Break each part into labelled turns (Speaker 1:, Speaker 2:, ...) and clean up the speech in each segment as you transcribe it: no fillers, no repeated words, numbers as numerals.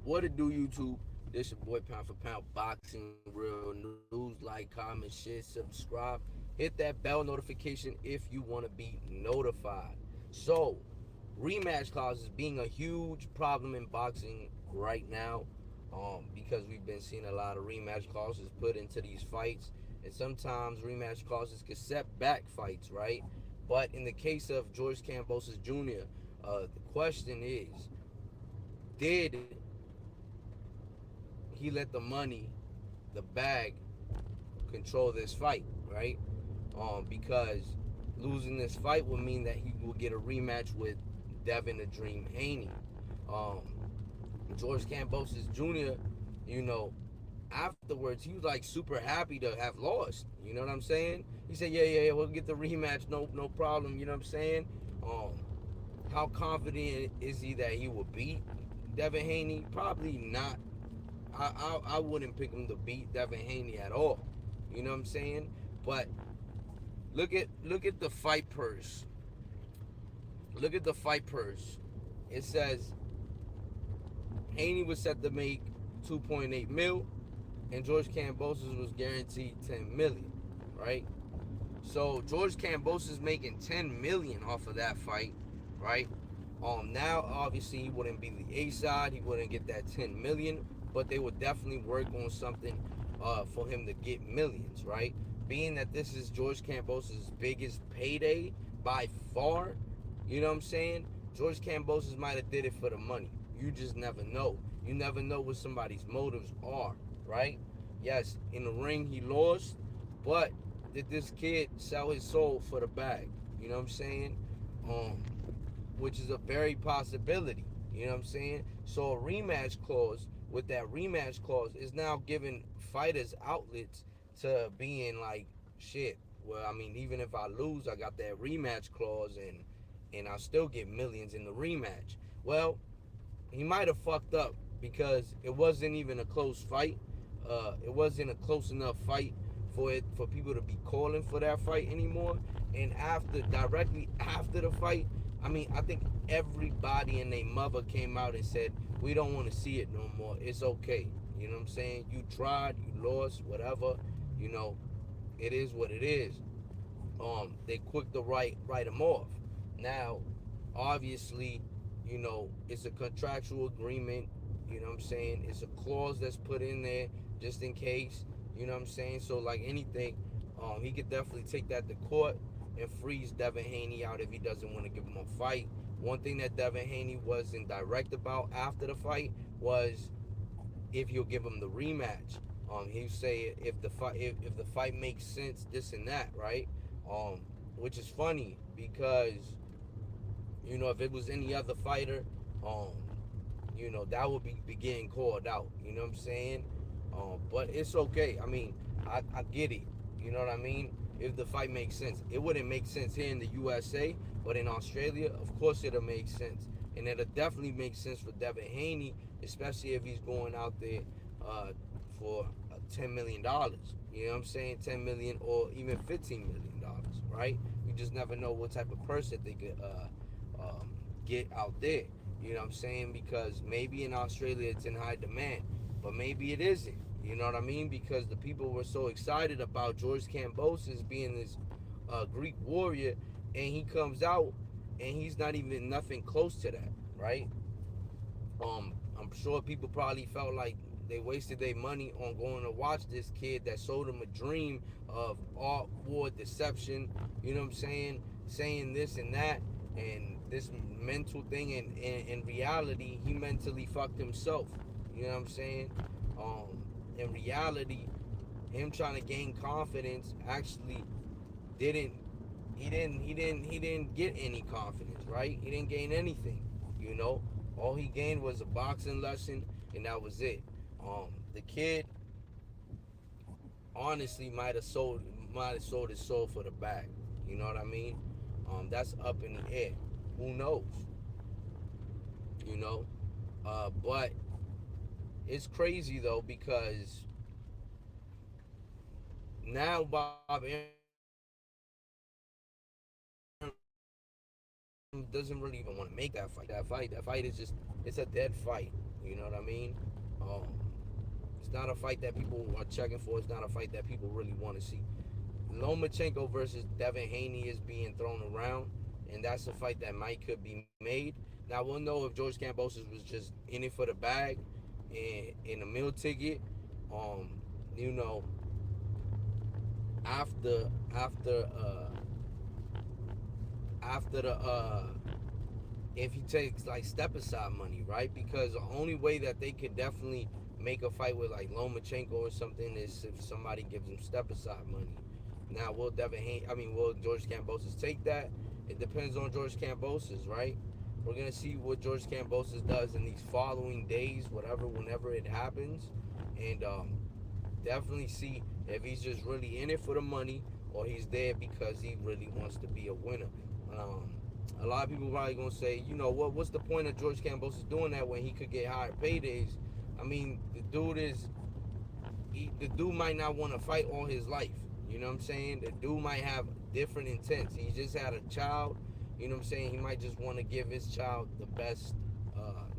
Speaker 1: What it do, YouTube? This your boy Pound for Pound Boxing Real News. Like, comment, share, subscribe. Hit that bell notification if you want to be notified. So, rematch clauses being a huge problem in boxing right now, because we've been seeing a lot of rematch clauses put into these fights, and sometimes rematch clauses can set back fights, right? But in the case of George Kambosos Jr., the question is, did he let the money, the bag, control this fight, right? Because losing this fight would mean that he will get a rematch with Devin the Dream Haney. Um, George Kambosos Jr., you know, afterwards he was like super happy to have lost. You know what I'm saying? He said, "Yeah, we'll get the rematch, no problem." You know what I'm saying? Um, how confident is he that he will beat Devin Haney? Probably not. I wouldn't pick him to beat Devin Haney at all. You know what I'm saying? But look at the fight purse. Look at the fight purse. It says Haney was set to make 2.8 mil, and George Kambosos was guaranteed 10 million. Right? So George Kambosos is making 10 million off of that fight. Right? Now obviously he wouldn't be the A side. He wouldn't get that 10 million, but they would definitely work on something for him to get millions. Right? Being that this is George Kambosos' biggest payday by far, you know what I'm saying? George Kambosos might have did it for the money. You just never know. You never know what somebody's motives are, right? Yes, in the ring he lost, but did this kid sell his soul for the bag? You know what I'm saying? Um, which is a very possibility. You know what I'm saying? So a rematch clause, with that rematch clause, is now giving fighters outlets to being like, shit. Well, I mean, even if I lose, I got that rematch clause, and I still get millions in the rematch. Well, he might have fucked up because it wasn't even a close fight. It wasn't a close enough fight for people to be calling for that fight anymore. And directly after the fight, I mean, I think everybody and their mother came out and said, we don't want to see it no more. It's okay. You know what I'm saying? You tried, you lost, whatever. You know, it is what it is. They quick to write him off. Now, obviously, you know, it's a contractual agreement. You know what I'm saying? It's a clause that's put in there just in case. You know what I'm saying? So like anything, he could definitely take that to court and freeze Devin Haney out if he doesn't want to give him a fight. One thing that Devin Haney wasn't direct about after the fight was if he'll give him the rematch. He'll say if the fight makes sense, this and that, right? Um, which is funny because you know if it was any other fighter, um, you know that would be getting called out. You know what I'm saying? But it's okay. I mean, I get it. You know what I mean? If the fight makes sense, it wouldn't make sense here in the USA, but in Australia, of course, it'll make sense, and it'll definitely make sense for Devin Haney, especially if he's going out there uh, for $10 million. You know what I'm saying? 10 million or even $15 million, right? You just never know what type of person they could get out there. You know what I'm saying? Because maybe in Australia it's in high demand, but maybe it isn't. You know what I mean? Because the people were so excited about George Kambosos being this Greek warrior, and he comes out and he's not even nothing close to that, right? I'm sure people probably felt like they wasted their money on going to watch this kid that sold them a dream of art, war, deception. You know what I'm saying? Saying this and that, and this mental thing, and in reality, he mentally fucked himself. You know what I'm saying? In reality, him trying to gain confidence actually didn't he didn't get any confidence, right? He didn't gain anything, you know. All he gained was a boxing lesson, and that was it. The kid honestly might have sold his soul for the bag. You know what I mean? That's up in the air. Who knows? You know. But it's crazy though because now Bob Arum doesn't really even want to make that fight. That fight is just it's a dead fight. You know what I mean? Um, it's not a fight that people are checking for. It's not a fight that people really want to see. Lomachenko versus Devin Haney is being thrown around, and that's a fight that might could be made. Now we'll know if George Kambosos was just in it for the bag and a meal ticket. Um, you know, after after after the if he takes like step aside money, right? Because the only way that they could definitely make a fight with like Lomachenko or something is if somebody gives him step aside money. Now will George Kambosos take that? It depends on George Kambosos, right? We're gonna see what George Kambosos does in these following days, whenever it happens, and definitely see if he's just really in it for the money or he's there because he really wants to be a winner. Um, a lot of people probably gonna say, you know what? What's the point of George Kambosos doing that when he could get higher paydays? I mean, the dude might not want to fight all his life. You know what I'm saying? The dude might have different intents. He just had a child. You know what I'm saying? He might just want to give his child the best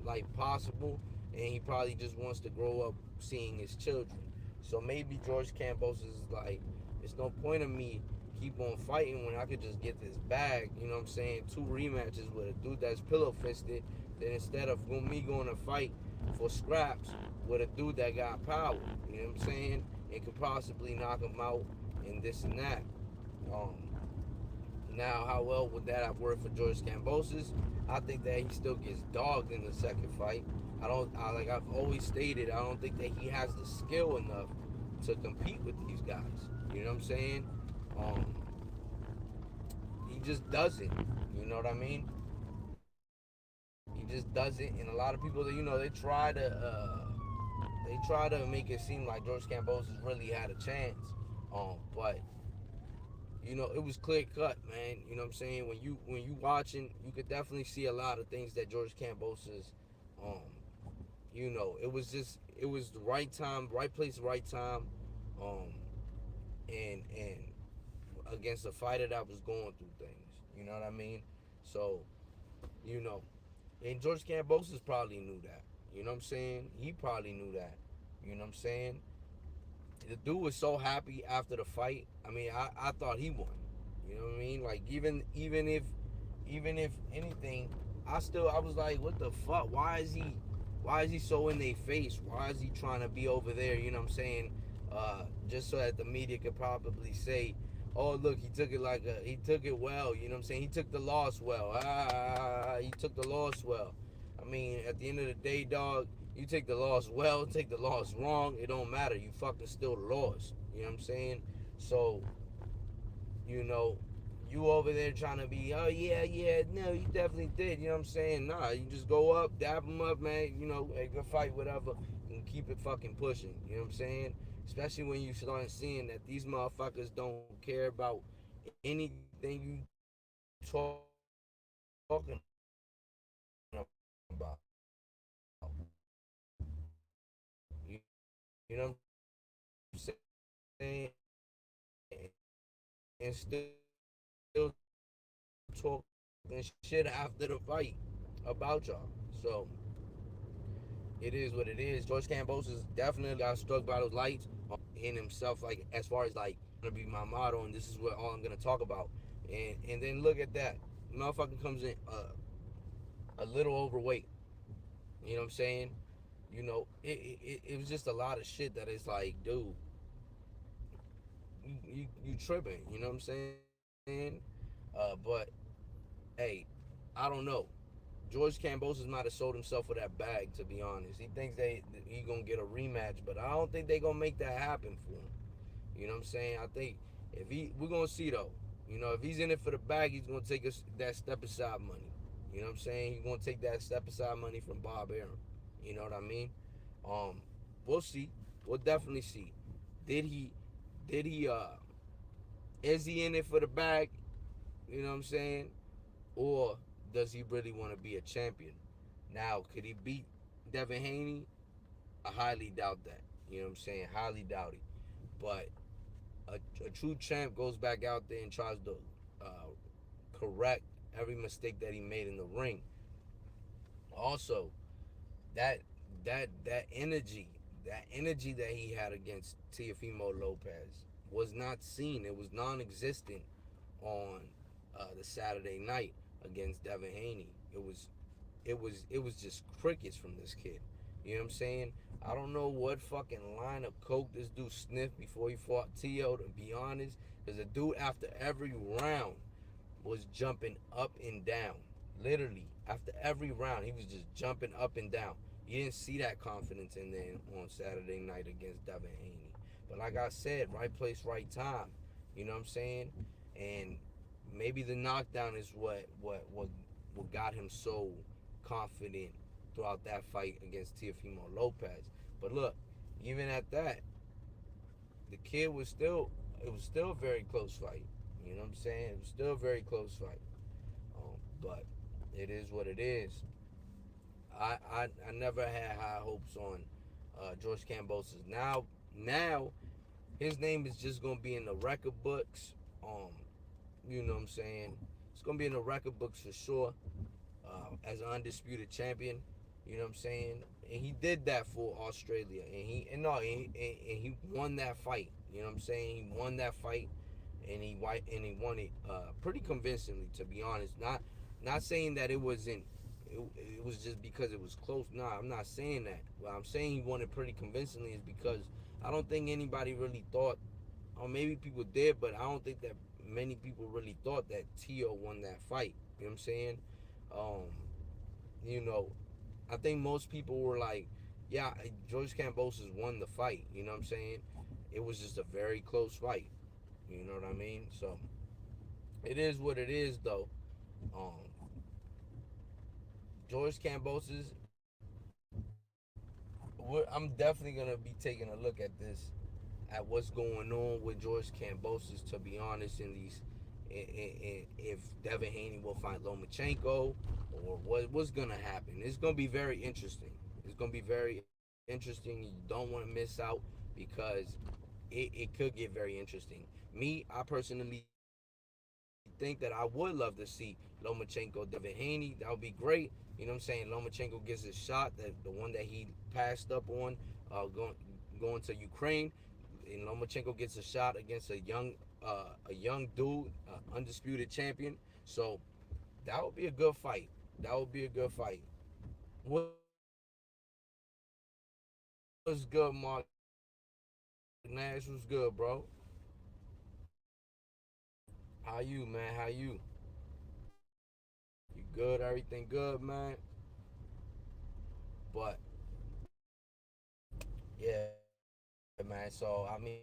Speaker 1: life possible, and he probably just wants to grow up seeing his children. So maybe George Campos is like, it's no point of me keep on fighting when I could just get this bag. You know what I'm saying? Two rematches with a dude that's pillow fisted. Then instead of me going to fight for scraps with a dude that got power, you know what I'm saying? And could possibly knock him out and this and that. Um, Now, how well would that have worked for George Kambosos? I think that he still gets dogged in the second fight. Like I've always stated, I don't think that he has the skill enough to compete with these guys. You know what I'm saying? Um, he just doesn't. You know what I mean? He just doesn't. And a lot of people, they try to make it seem like George Kambosos really had a chance. But it was clear cut, man. You know what I'm saying? When you watching, you could definitely see a lot of things that George Kambosos, um, it was the right time, right place, right time, um, and against a fighter that was going through things. You know what I mean? So, you know, and George Kambosos probably knew that. You know what I'm saying? He probably knew that. You know what I'm saying? The dude was so happy after the fight. I mean, I thought he won. You know what I mean? Like even if anything, I was like, what the fuck? Why is he so in their face? Why is he trying to be over there? You know what I'm saying? Just so that the media could probably say, oh look, he took it well. You know what I'm saying? He took the loss well. He took the loss well. I mean, at the end of the day, dog, you take the loss well, take the loss wrong, it don't matter. You fucking still lost. You know what I'm saying? So, you know, you over there trying to be, oh yeah, no, you definitely did. You know what I'm saying? Nah, you just go up, dab them up, man. A good fight, whatever, and keep it fucking pushing. You know what I'm saying? Especially when you start seeing that these motherfuckers don't care about anything you talking about. You know what I'm saying? And still talking shit after the fight about y'all. So it is what it is. George Kambosos definitely got struck by those lights in himself, like as far as like gonna be my motto, and this is what all I'm gonna talk about. And then look at that, motherfucker comes in a little overweight. You know what I'm saying? It was just a lot of shit that is like, dude, you tripping. You know what I'm saying? But hey, I don't know. George Kambosos might have sold himself for that bag. To be honest, he thinks he gonna get a rematch, but I don't think they gonna make that happen for him. You know what I'm saying? I think if we're gonna see though. If he's in it for the bag, he's gonna take us that step aside money. You know what I'm saying? He's gonna take that step aside money from Bob Arum. You know what I mean? Um, we'll see. We'll definitely see. Did he? Did he? Is he in it for the bag? You know what I'm saying? Or does he really want to be a champion? Now, could he beat Devin Haney? I highly doubt that. You know what I'm saying? Highly doubt it. But a true champ goes back out there and tries to correct every mistake that he made in the ring. Also, that that energy that he had against Teofimo Lopez was not seen. It was non-existent on the Saturday night against Devin Haney. It was just crickets from this kid. You know what I'm saying? I don't know what fucking line of coke this dude sniffed before he fought Tio. To be honest, because the dude after every round was jumping up and down. Literally, after every round, he was just jumping up and down. You didn't see that confidence in there on Saturday night against Devin Haney. But like I said, right place, right time. You know what I'm saying? And maybe the knockdown is what got him so confident throughout that fight against Teofimo Lopez. But look, even at that, the kid was still it was still a very close fight. You know what I'm saying? It was still a very close fight. But it is what it is. I never had high hopes on George Kambosos. Now his name is just gonna be in the record books. You know what I'm saying? It's gonna be in the record books for sure. As an undisputed champion. You know what I'm saying? And he did that for Australia, and he won that fight. You know what I'm saying? He won that fight, and he won it pretty convincingly. To be honest, not saying that it wasn't. It was just because it was close. Nah, I'm not saying that. What I'm saying he won it pretty convincingly is because I don't think anybody really thought, or maybe people did, but I don't think that many people really thought that Tio won that fight. You know what I'm saying? Um, you know, I think most people were like, yeah, George Kambosos won the fight. You know what I'm saying? It was just a very close fight. You know what I mean? So it is what it is, though. Um, George Kambosos, I'm definitely gonna be taking a look at this, at what's going on with George Kambosos. To be honest, in these, if Devin Haney will fight Lomachenko, or what's gonna happen. It's gonna be very interesting. It's gonna be very interesting. You don't want to miss out because it could get very interesting. Me, I personally think that I would love to see Lomachenko, Devin Haney. That would be great. You know what I'm saying? Lomachenko gets his shot, the one that he passed up on, going to Ukraine, and Lomachenko gets a shot against a young dude, undisputed champion. So that would be a good fight. That would be a good fight. What's good, Mark Nash? What's good, bro? How you, man? How you? You good? Everything good, man? But yeah, man. So I mean,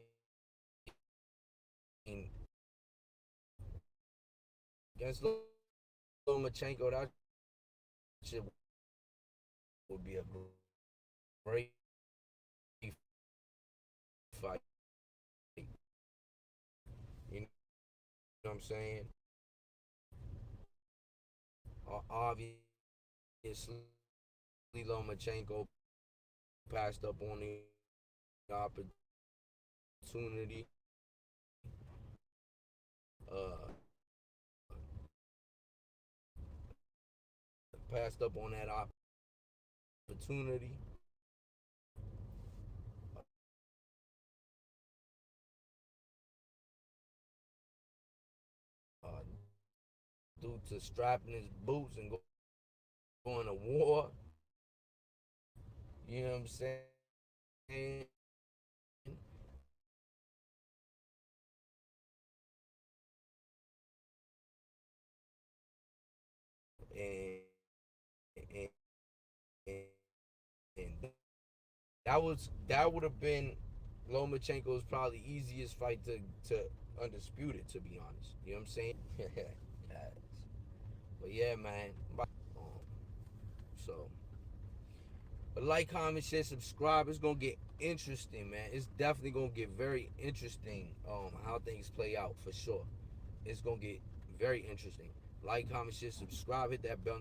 Speaker 1: against Lomachenko, that shit would be a great fight. You know what I'm saying? Obviously, Lomachenko passed up on the opportunity. Passed up on that opportunity. Due to strapping his boots and going to war. You know what I'm saying? And that would have been Lomachenko's probably easiest fight to undisputed, to be honest. You know what I'm saying? But yeah, man. So, but like, comment, share, subscribe. It's gonna get interesting, man. It's definitely gonna get very interesting. How things play out for sure. It's gonna get very interesting. Like, comment, share, subscribe. Hit that bell.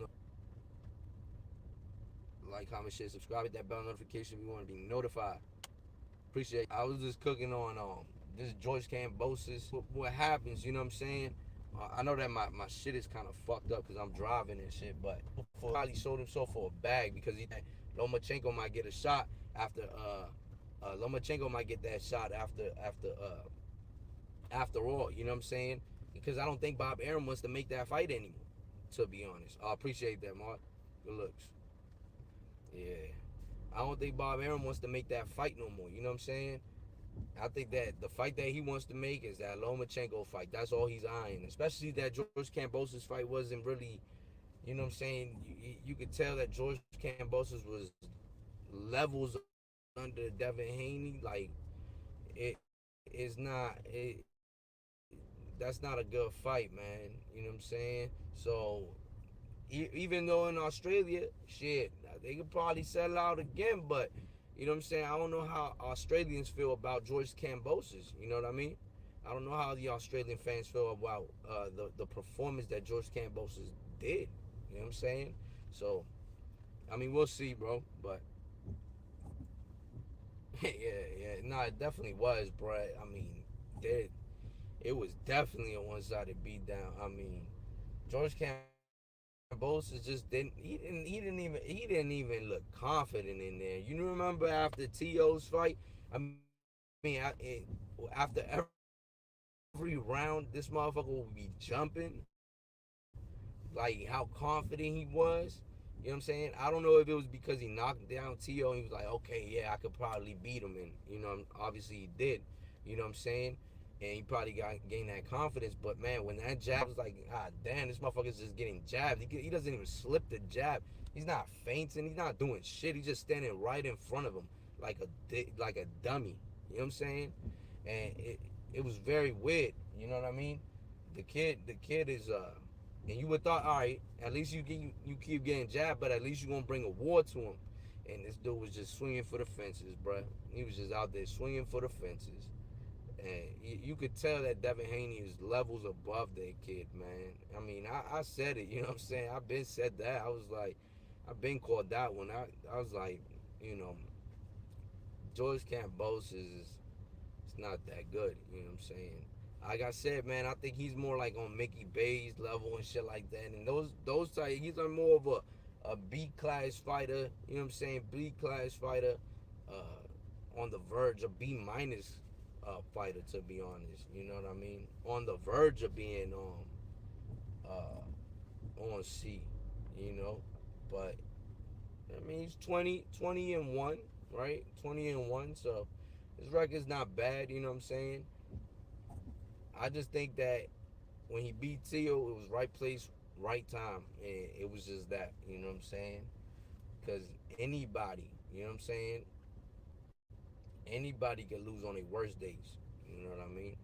Speaker 1: Like, comment, share, subscribe. Hit that bell notification if you want to be notified. Appreciate it. I was just cooking on this George Kambosos. What happens, you know what I'm saying? I know that my shit is kind of fucked up because I'm driving and shit, but probably sold himself for a bag because he Lomachenko might get a shot after Lomachenko might get that shot after all. You know what I'm saying? Because I don't think Bob Arum wants to make that fight anymore. To be honest, I appreciate that, Mark. Good looks. Yeah, I don't think Bob Arum wants to make that fight no more. You know what I'm saying? I think that the fight that he wants to make is that Lomachenko fight. That's all he's eyeing. Especially that George Kambosos fight wasn't really, you know what I'm saying? You could tell that George Kambosos was levels under Devin Haney. Like, it's not, that's not a good fight, man. You know what I'm saying? So, even though in Australia, shit, they could probably settle out again, but you know what I'm saying? I don't know how Australians feel about George Kambosos. You know what I mean? I don't know how the Australian fans feel about the performance that George Kambosos did. You know what I'm saying? So, I mean, we'll see, bro. But yeah, yeah, no, it definitely was, bro. I mean, it was definitely a one-sided beatdown. I mean, George Kambosos just didn't even look confident in there. You remember after To's fight? I mean, after every round, this motherfucker would be jumping, like how confident he was. You know what I'm saying? I don't know if it was because he knocked down T.O. and he was like, okay, yeah, I could probably beat him. And, obviously he did. You know what I'm saying? And he probably gained that confidence. But, man, when that jab was like, ah, damn, this motherfucker's just getting jabbed. He doesn't even slip the jab. He's not fainting. He's not doing shit. He's just standing right in front of him like a dummy. You know what I'm saying? And it was very weird. You know what I mean? The kid is and you would thought, all right, at least you keep getting jabbed, but at least you're gonna bring a war to him. And this dude was just swinging for the fences, bro. He was just out there swinging for the fences, and you could tell that Devin Haney is levels above that kid, man. I mean, I said it, you know what I'm saying? I've been said that. I was like, I've been called that one. I was like, you know, George Campos is it's not that good. You know what I'm saying? Like I said, man, I think he's more like on Mickey Bay's level and shit like that. And those type, he's more of a B class fighter. You know what I'm saying? B class fighter, on the verge of B minus fighter. To be honest, you know what I mean? On the verge of being on C. You know, but I mean he's 20 and one, right? 20 and 1, so his record's not bad. You know what I'm saying? I just think that when he beat Tio, it was right place, right time, and it was just that. You know what I'm saying? Because anybody, you know what I'm saying? Anybody can lose on their worst days. You know what I mean?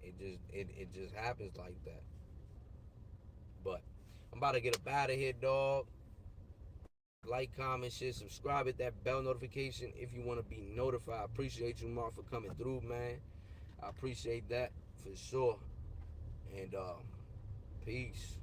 Speaker 1: It just happens like that. But I'm about to get up out of here, dog. Like, comment, share, subscribe, hit that bell notification if you want to be notified. I appreciate you, Mark, for coming through, man. I appreciate that for sure. And peace.